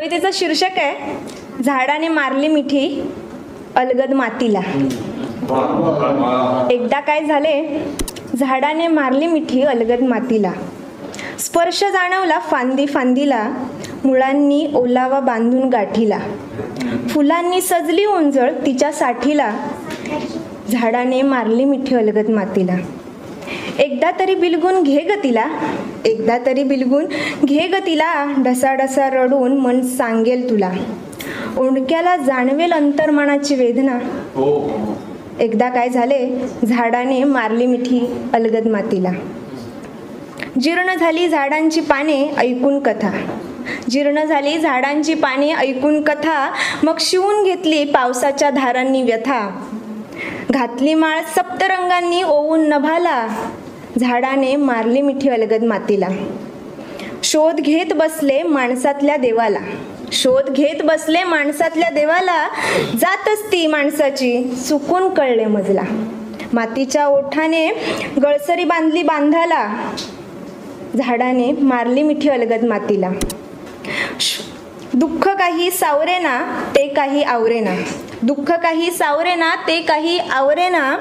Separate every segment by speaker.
Speaker 1: कवितेचं शीर्षक आहे झाडाने मारली मिठी अलगद मातीला. एकदा काय झाले, झाडाने मारली मिठी अलगद मातीला. स्पर्श जाणवला फांदी फांदीला, मुळांनी ओलावा बांधून गाठीला. फुलांनी सजली ओंजळ तिच्या साठीला, झाडाने मारली मिठी अलगद मातीला. एकदा तरी बिलगून घे गतीला, एकदा तरी बिलगून घे गतीला. ढसाढसा रडून मन सांगेल तुला, ओंडक्याला जाणवेल अंतर्मनाची वेदना. एकदा काय झाले, झाडाने मारली मिठी अलगद मातीला. जीर्ण झाली झाडांची पाने ऐकून कथा, जीर्ण झाली झाडांची पाने ऐकून कथा. मग शिवून घेतली पावसाच्या धारांनी व्यथा, घातली माळ सप्तरंगांनी ओवून नभाला. झाडाने मारली मिठी अलगद मातीला. शोध घेत बसले माणसातल्या देवाला, शोध घेत बसले माणसातल्या देवाला. जातच ती माणसाची चुकून कळले मजला, मातीच्या ओठाने गळसरी बांधली बांधाला. झाडाने मारली मिठी अलगद मातीला. दुःख काही सावरेना ते काही आवरेना, दुःख काही सावरेना ते काही आवरेना.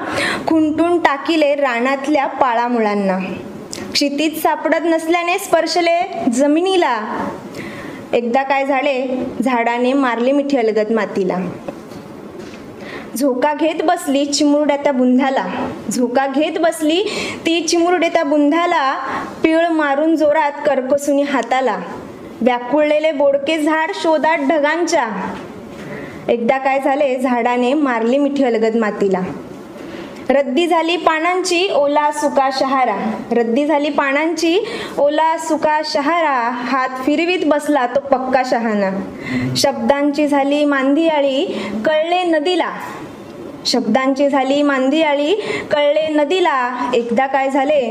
Speaker 1: खुंटून टाकिले रानातल्या पाळामुळांना, क्षितीत सापडत नसल्याने स्पर्शले जमिनीला. एकदा काय झाले, झाडाने मारली मिठी अलगद मातीला. झोका घेत बसली चिमुरड्या त्या बुंधाला, झोका घेत बसली ती चिमुरडे त्या बुंधाला. पिळ मारून जोरात करकसुनी हाताला, व्याकुळलेले बोडके झाड शोधात ढगांच्या. एकदा काय झाले, झाडाने मारली मिठी अलगद मातीला. रद्दी झाली पानांची ओला सुका शहारा, रद्दी झाली पानांची ओला सुका शहारा. हात फिरवीत बसला तो पक्का शहाणा. शब्दांची झाली मांदियाळी कळले नदीला, शब्दांची झाली मांदियाळी कळले नदीला. एकदा काय झाले,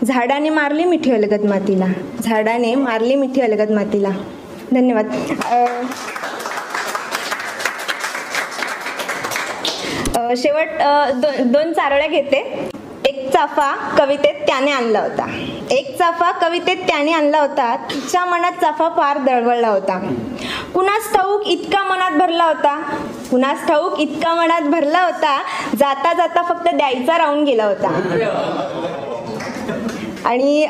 Speaker 1: झाडाने मारली मिठी अलगद मातीला, झाडाने मारली मिठी अलगद मातीला. धन्यवाद. शेवट दोन चारोळ्या घेते. एक चाफा कवितेत त्याने आणला होता, एक चाफा कवितेत त्याने आणला होता. तिच्या मनात चाफा फार दळवळला होता. कुणास ठाऊक इतका मनात भरला होता, कुणास ठाऊक इतका मनात भरला होता. जाता जाता फक्त द्यायचा राहून गेला होता. आणि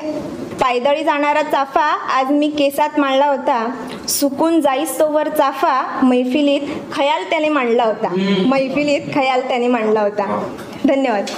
Speaker 1: पायदळी जाणारा चाफा आज मी केसात मांडला होता. सुकून जाईस तोवर चाफा मैफिलीत खयाल त्याने मांडला होता, मैफिलीत खयाल त्याने मांडला होता. धन्यवाद.